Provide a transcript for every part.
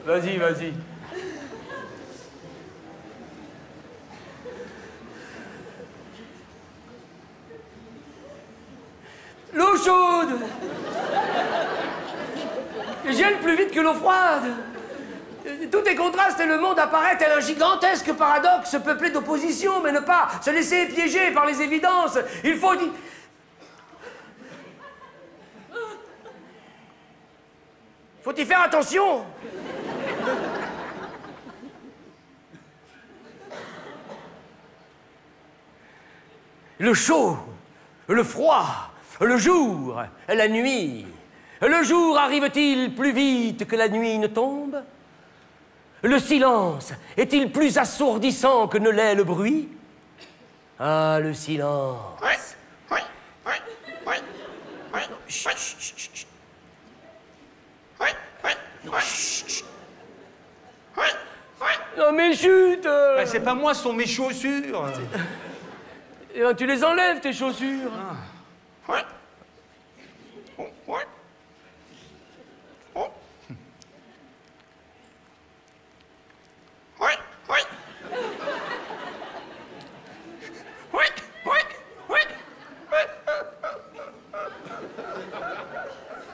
Vas-y, vas-y. L'eau chaude gèle plus vite que l'eau froide. Tout est contraste et le monde apparaît tel un gigantesque paradoxe peuplé d'opposition, mais ne pas se laisser piéger par les évidences. Il faut y faire attention. Le chaud, le froid, le jour, la nuit. Le jour arrive-t-il plus vite que la nuit ne tombe? Le silence est-il plus assourdissant que ne l'est le bruit? Ah, le silence. Chut, chut, chut, chut. Non mais chut Ben, c'est pas moi, ce sont mes chaussures. Eh ben, tu les enlèves, tes chaussures.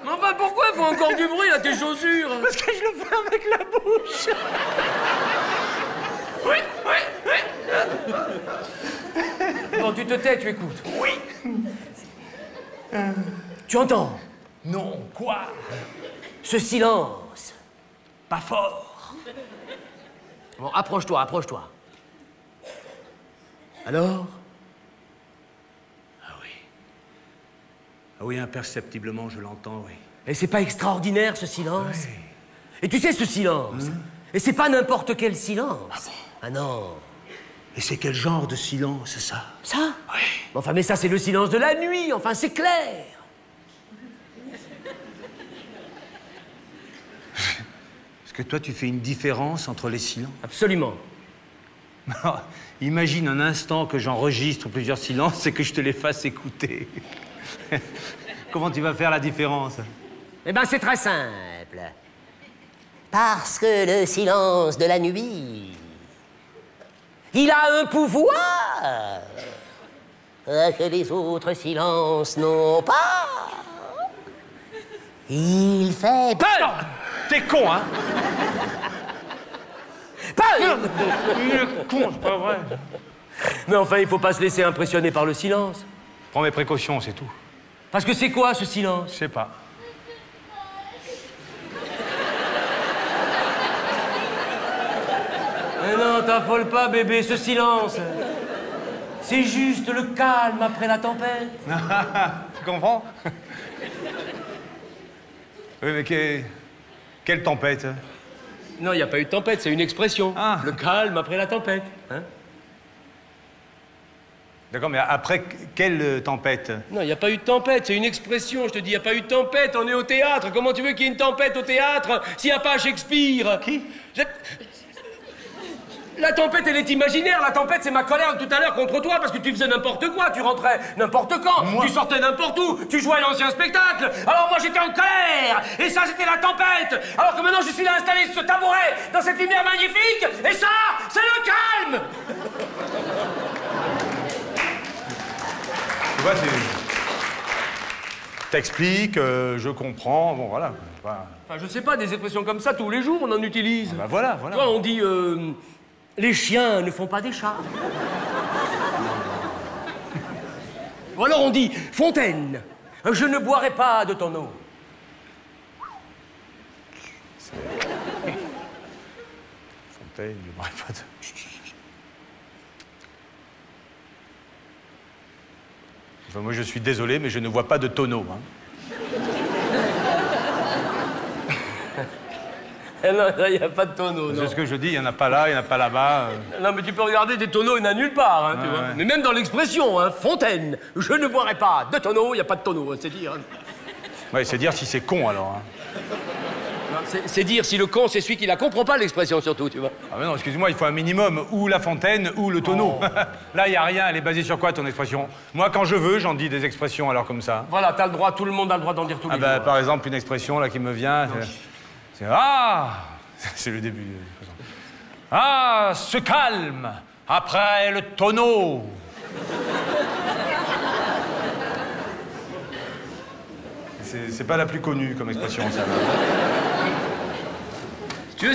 Mais enfin, pourquoi il faut encore du bruit, là, tes chaussures? Parce que je le fais avec la bouche. Bon, tu te tais, tu écoutes. Oui. Tu entends? Non, quoi? Ce silence. Pas fort. Bon, approche-toi, approche-toi. Alors? Ah oui. Ah oui, imperceptiblement, je l'entends, oui. Et c'est pas extraordinaire, ce silence? Oui. Et tu sais, ce silence, et c'est pas n'importe quel silence. Ah bon? Ah non. Et c'est quel genre de silence, ça? Ça? Oui. Enfin, mais ça, c'est le silence de la nuit, enfin, c'est clair. Est-ce que toi, tu fais une différence entre les silences? Absolument. Imagine un instant que j'enregistre plusieurs silences et que je te les fasse écouter. Comment tu vas faire la différence? Eh ben, c'est très simple. Parce que le silence de la nuit, il a un pouvoir que les autres silences n'ont pas. Il fait peur. T'es con, hein? Peur. Il est con, c'est pas vrai. Mais enfin, il faut pas se laisser impressionner par le silence. Prends mes précautions, c'est tout. Parce que c'est quoi, ce silence? Je sais pas. Mais non, t'affole pas, bébé, ce silence. C'est juste le calme après la tempête. Tu comprends? Oui, mais quelle tempête? Non, il n'y a pas eu de tempête, c'est une expression. Ah. Le calme après la tempête. Hein? D'accord, mais après, quelle tempête? Non, il n'y a pas eu de tempête, c'est une expression. Je te dis, il n'y a pas eu de tempête, on est au théâtre. Comment tu veux qu'il y ait une tempête au théâtre s'il n'y a pas Shakespeare? Qui? La tempête, elle est imaginaire. La tempête, c'est ma colère de tout à l'heure contre toi parce que tu faisais n'importe quoi. Tu rentrais n'importe quand. Moi? Tu sortais n'importe où. Tu jouais à l'ancien spectacle. Alors moi, j'étais en colère. Et ça, c'était la tempête. Alors que maintenant, je suis là installé sur ce tabouret dans cette lumière magnifique. Et ça, c'est le calme. Tu vois, t'expliques, je comprends, bon, voilà. Bah, Enfin, je sais pas, des expressions comme ça, tous les jours, on en utilise. bah voilà, voilà. Toi, on dit, les chiens ne font pas des chats. Ou alors on dit, Fontaine, je ne boirai pas de ton eau. Fontaine, je ne boirai pas de... Enfin, moi, je suis désolé, mais je ne vois pas de tonneau. Hein. Non, il n'y a pas de tonneau, non. C'est ce que je dis, il n'y en a pas là, il n'y en a pas là-bas. Non, mais tu peux regarder des tonneaux, il n'y en a nulle part, hein, tu vois. Ouais. Mais même dans l'expression, hein, Fontaine, je ne boirai pas de tonneau, il n'y a pas de tonneau, c'est dire. Hein. Ouais, c'est dire si c'est con, alors. Hein. C'est dire si le con, c'est celui qui la comprend pas, l'expression, surtout, tu vois. Ah mais non, excuse-moi, il faut un minimum, ou la fontaine, ou le tonneau. Oh. Là, il n'y a rien, elle est basée sur quoi, ton expression? Moi, quand je veux, j'en dis des expressions, alors comme ça. Voilà, t'as le droit, tout le monde a le droit d'en dire tous les jours. Par exemple, une expression, là, qui me vient, c'est... Ah! C'est le début. Ah, ce calme après le tonneau. C'est pas la plus connue comme expression, ça. Si tu veux,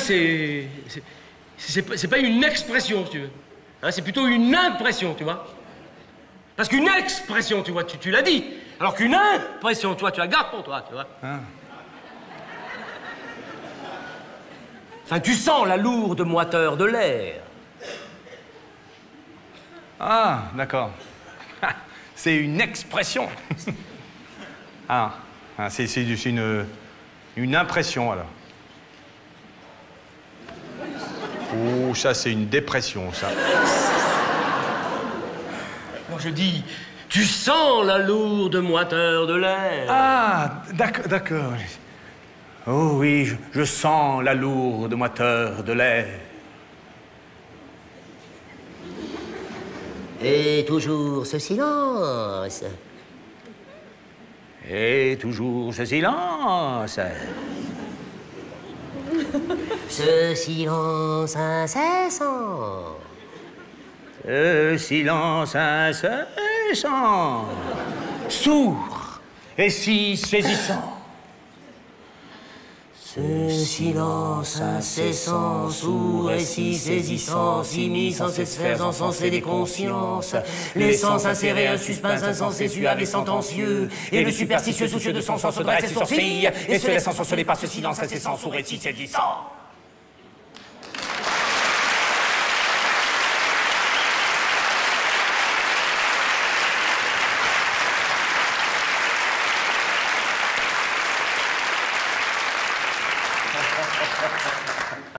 c'est pas une expression, si tu veux. Hein, c'est plutôt une impression, tu vois. Parce qu'une expression, tu vois, tu l'as dit. Alors qu'une impression, tu vois, tu la gardes pour toi, tu vois. Ah. Enfin, tu sens la lourde moiteur de l'air. Ah, d'accord. C'est une expression. C'est une impression, alors. Oh, ça, c'est une dépression, ça. Non, je dis, tu sens la lourde moiteur de l'air. Ah, d'accord. Oh oui, je sens la lourde moiteur de l'air. Et toujours ce silence. Et toujours ce silence. Ce silence incessant. Ce silence incessant. Sourd et si saisissant. Ce silence incessant, sourd et si saisissant, s'immisce sans cesse faire encenser des consciences, les sens insérés, un suspense insensé, suave et sentencieux, et le superstitieux soucieux de son sens se dresse et sourcille, et se laisse ensorceler par ce silence incessant, sourd et si saisissant.